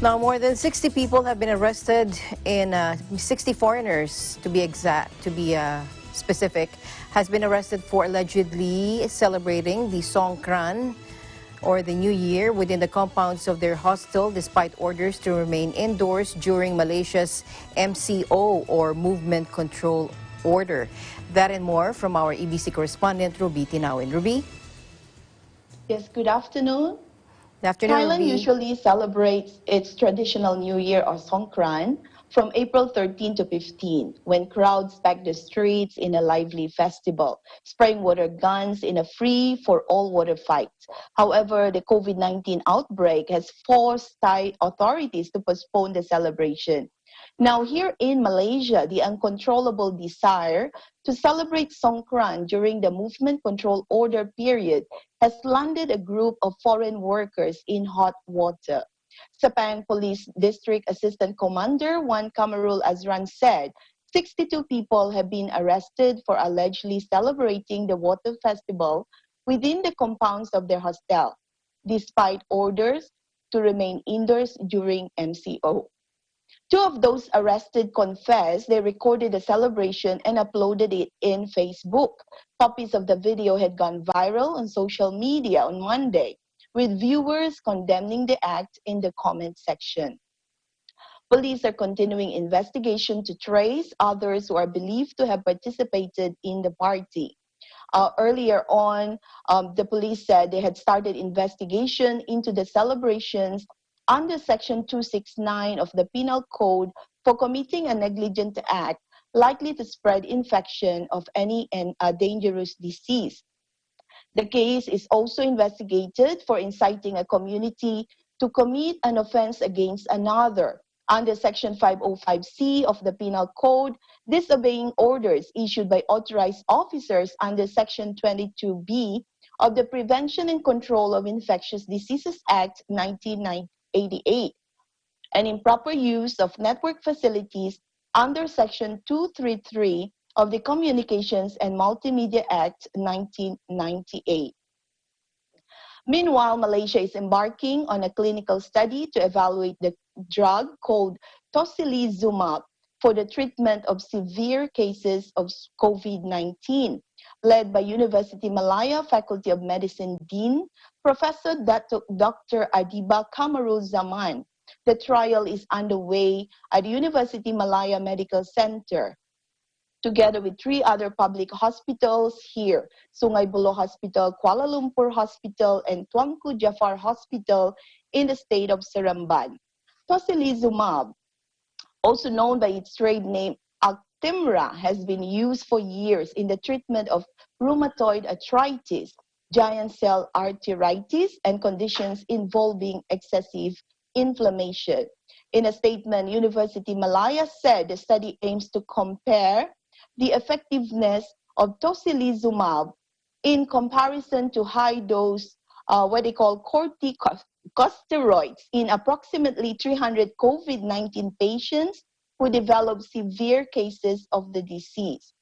Now, more than 60 people have been arrested in 60 foreigners, to be specific, has been arrested for allegedly celebrating the Songkran or the New Year within the compounds of their hostel despite orders to remain indoors during Malaysia's MCO or Movement Control Order. That and more from our EBC correspondent, Ruby Tinawin. Ruby? Yes, good afternoon. Good afternoon, Thailand Ruby. usually celebrates its traditional New Year or Songkran from April 13 to 15, when crowds pack the streets in a lively festival, spraying water guns in a free-for-all water fight. However, the COVID-19 outbreak has forced Thai authorities to postpone the celebration. Now, here in Malaysia, the uncontrollable desire to celebrate Songkran during the movement control order period has landed a group of foreign workers in hot water. Sepang Police District Assistant Commander Wan Kamarul Azran said 62 people have been arrested for allegedly celebrating the water festival within the compounds of their hostel, despite orders to remain indoors during MCO. Two of those arrested confessed they recorded the celebration and uploaded it in Facebook. Copies of the video had gone viral on social media on Monday, with viewers condemning the act in the comment section. Police are continuing investigation to trace others who are believed to have participated in the party. Earlier on, the police said they had started investigation into the celebrations under Section 269 of the Penal Code for committing a negligent act likely to spread infection of any dangerous disease. The case is also investigated for inciting a community to commit an offense against another. Under Section 505C of the Penal Code, disobeying orders issued by authorized officers under Section 22B of the Prevention and Control of Infectious Diseases Act 1988, and improper use of network facilities under Section 233 of the Communications and Multimedia Act 1998. Meanwhile, Malaysia is embarking on a clinical study to evaluate the drug called tocilizumab for the treatment of severe cases of COVID-19, led by University Malaya Faculty of Medicine Dean, Professor Dr. Adiba Kamarul Zaman. The trial is underway at University Malaya Medical Center, together with 3 other public hospitals here, Sungai Buloh Hospital, Kuala Lumpur Hospital, and Tuanku Jafar Hospital in the state of Seremban. Tocilizumab, also known by its trade name Actemra, has been used for years in the treatment of rheumatoid arthritis, giant cell arteritis, and conditions involving excessive inflammation. In a statement, University Malaya said the study aims to compare the effectiveness of tocilizumab in comparison to high-dose, what they call corticosteroids in approximately 300 COVID-19 patients who developed severe cases of the disease.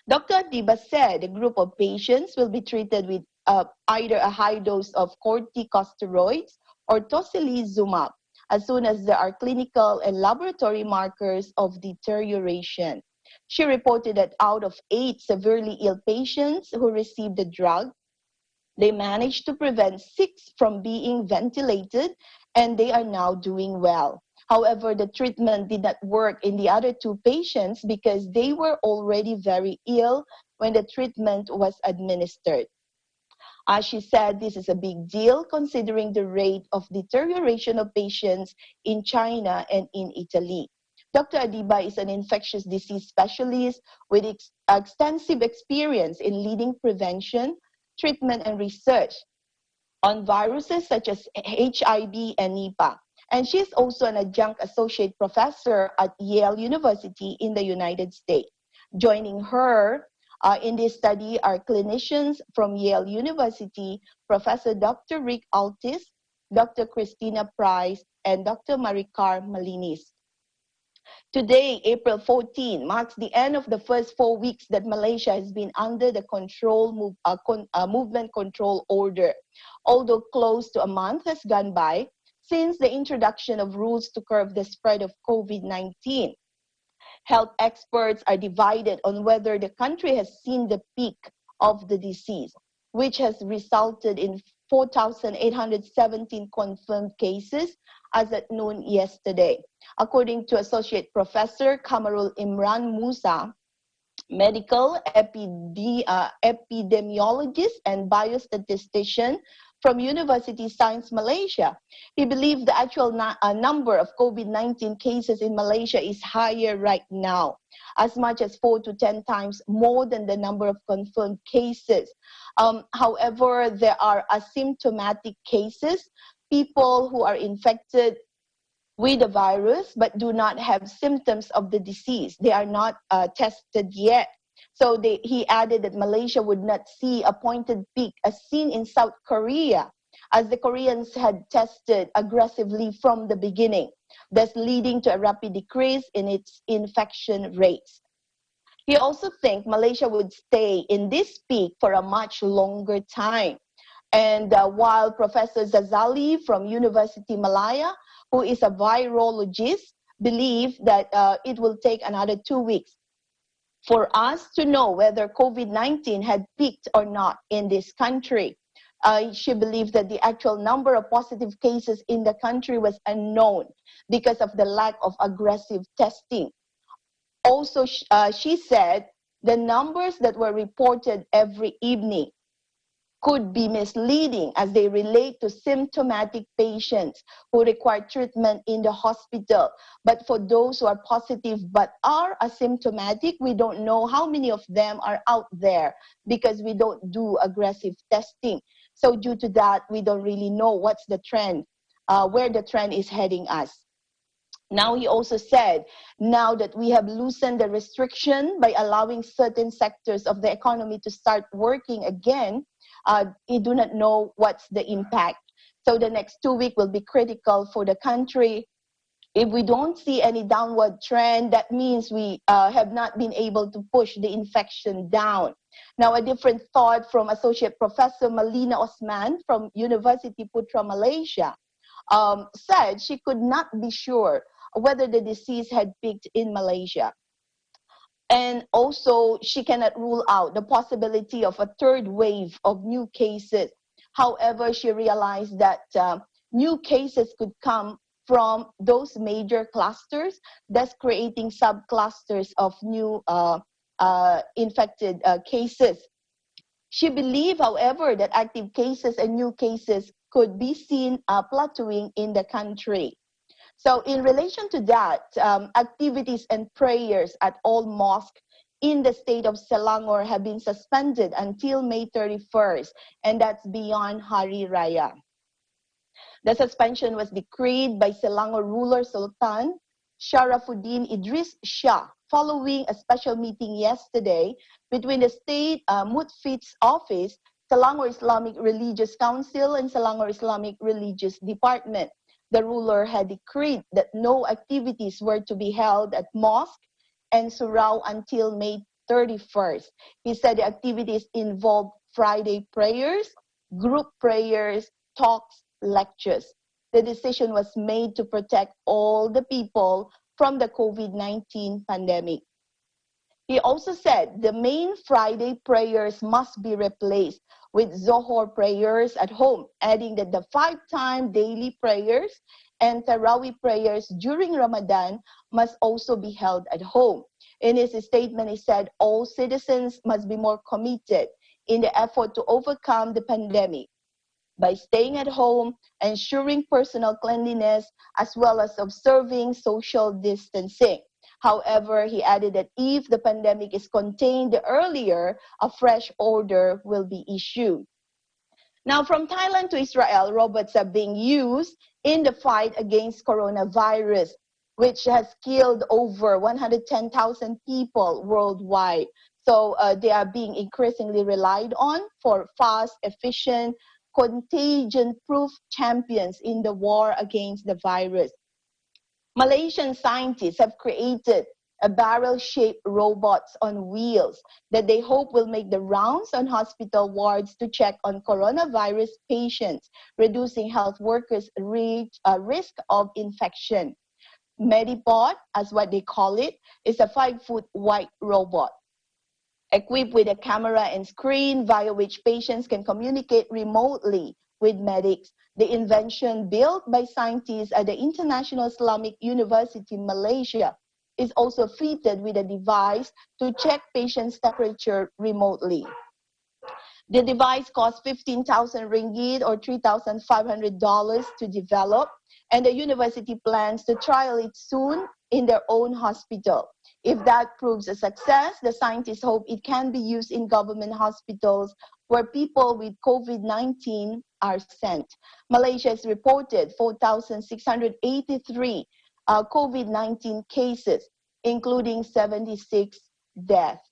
Dr. Adiba said a group of patients will be treated with either a high dose of corticosteroids or tocilizumab as soon as there are clinical and laboratory markers of deterioration. She reported that out of 8 severely ill patients who received the drug, they managed to prevent 6 from being ventilated, and they are now doing well. However, the treatment did not work in the other 2 patients because they were already very ill when the treatment was administered. As she said, this is a big deal considering the rate of deterioration of patients in China and in Italy. Dr. Adiba is an infectious disease specialist with extensive experience in leading prevention, treatment, and research on viruses such as HIV and Nipah. And she is also an adjunct associate professor at Yale University in the United States. Joining her in this study are clinicians from Yale University, Professor Dr. Rick Altis, Dr. Christina Price, and Dr. Maricar Malinis. Today, April 14, marks the end of the first 4 weeks that Malaysia has been under the movement control order. Although close to a month has gone by, since the introduction of rules to curb the spread of COVID-19. Health experts are divided on whether the country has seen the peak of the disease, which has resulted in 4,817 confirmed cases as at noon yesterday. According to Associate Professor Kamarul Imran Musa, epidemiologist and biostatistician from University Science Malaysia. He believes the actual number of COVID-19 cases in Malaysia is higher right now, as much as 4 to 10 times more than the number of confirmed cases. However, there are asymptomatic cases, people who are infected with the virus but do not have symptoms of the disease. They are not tested yet. So he added that Malaysia would not see a pointed peak as seen in South Korea, as the Koreans had tested aggressively from the beginning, thus leading to a rapid decrease in its infection rates. He also thinks Malaysia would stay in this peak for a much longer time. And while Professor Zazali from University Malaya, who is a virologist, believes that it will take another 2 weeks for us to know whether COVID-19 had peaked or not in this country. She believes that the actual number of positive cases in the country was unknown because of the lack of aggressive testing. Also, she said the numbers that were reported every evening could be misleading as they relate to symptomatic patients who require treatment in the hospital. But for those who are positive but are asymptomatic, we don't know how many of them are out there because we don't do aggressive testing. So due to that, we don't really know what's the trend, where the trend is heading us. Now, he also said, now that we have loosened the restriction by allowing certain sectors of the economy to start working again, we do not know what's the impact. So the next 2 weeks will be critical for the country. If we don't see any downward trend, that means we have not been able to push the infection down. Now, a different thought from Associate Professor Malina Osman from University Putra Malaysia said she could not be sure whether the disease had peaked in Malaysia. And also, she cannot rule out the possibility of a third wave of new cases. However, she realized that new cases could come from those major clusters, thus creating subclusters of new infected cases. She believed, however, that active cases and new cases could be seen plateauing in the country. So in relation to that, activities and prayers at all mosques in the state of Selangor have been suspended until May 31st, and that's beyond Hari Raya. The suspension was decreed by Selangor ruler Sultan Sharafuddin Idris Shah following a special meeting yesterday between the state Mufti's office, Selangor Islamic Religious Council, and Selangor Islamic Religious Department. The ruler had decreed that no activities were to be held at mosque and surau until May 31st. He said the activities involved Friday prayers, group prayers, talks, lectures. The decision was made to protect all the people from the COVID-19 pandemic. He also said the main Friday prayers must be replaced with Zohor prayers at home, adding that the 5-time daily prayers and Tarawih prayers during Ramadan must also be held at home. In his statement, he said all citizens must be more committed in the effort to overcome the pandemic by staying at home, ensuring personal cleanliness, as well as observing social distancing. However, he added that if the pandemic is contained earlier, a fresh order will be issued. Now, from Thailand to Israel, robots are being used in the fight against coronavirus, which has killed over 110,000 people worldwide. So they are being increasingly relied on for fast, efficient, contagion-proof champions in the war against the virus. Malaysian scientists have created a barrel-shaped robots on wheels that they hope will make the rounds on hospital wards to check on coronavirus patients, reducing health workers' risk of infection. Medipod, as what they call it, is a 5-foot white robot equipped with a camera and screen via which patients can communicate remotely with medics. The invention, built by scientists at the International Islamic University in Malaysia, is also fitted with a device to check patients' temperature remotely. The device cost 15,000 ringgit or $3,500 to develop, and the university plans to trial it soon in their own hospital. If that proves a success, the scientists hope it can be used in government hospitals where people with COVID-19 are sent. Malaysia has reported 4,683 COVID-19 cases, including 76 deaths.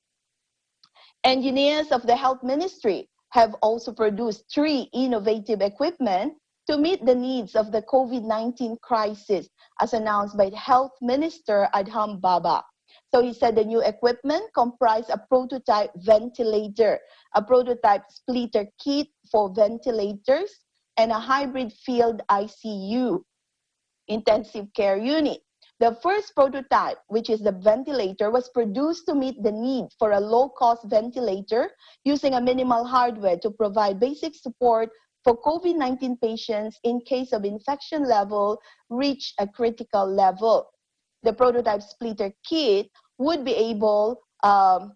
Engineers of the Health Ministry have also produced 3 innovative equipment to meet the needs of the COVID-19 crisis, as announced by Health Minister Adham Baba. So he said the new equipment comprised a prototype ventilator, a prototype splitter kit for ventilators, and a hybrid field ICU, intensive care unit. The first prototype, which is the ventilator, was produced to meet the need for a low-cost ventilator using a minimal hardware to provide basic support for COVID-19 patients in case of infection level reach a critical level. The prototype splitter kit would be able to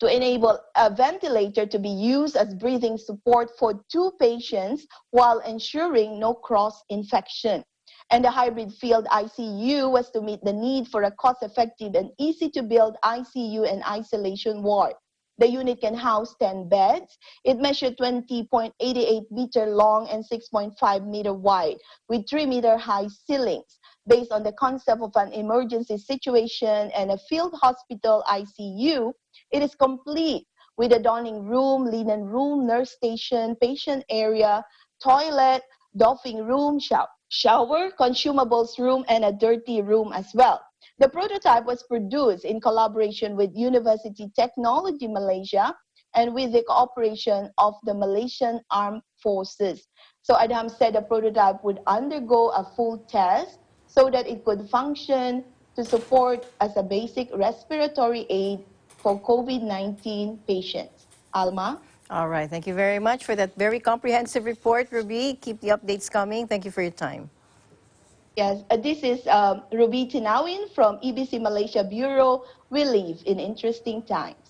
enable a ventilator to be used as breathing support for 2 patients while ensuring no cross-infection. And the hybrid field ICU was to meet the need for a cost-effective and easy-to-build ICU and isolation ward. The unit can house 10 beds. It measured 20.88 meter long and 6.5 meter wide with 3 meter high ceilings. Based on the concept of an emergency situation and a field hospital ICU, it is complete with a dining room, linen room, nurse station, patient area, toilet, doffing room, shower, consumables room, and a dirty room as well. The prototype was produced in collaboration with University Technology Malaysia and with the cooperation of the Malaysian Armed Forces. So Adham said the prototype would undergo a full test so that it could function to support as a basic respiratory aid for COVID-19 patients. Alma? All right. Thank you very much for that very comprehensive report, Ruby. Keep the updates coming. Thank you for your time. Yes, this is Ruby Tinawin from EBC Malaysia Bureau. We live in interesting times.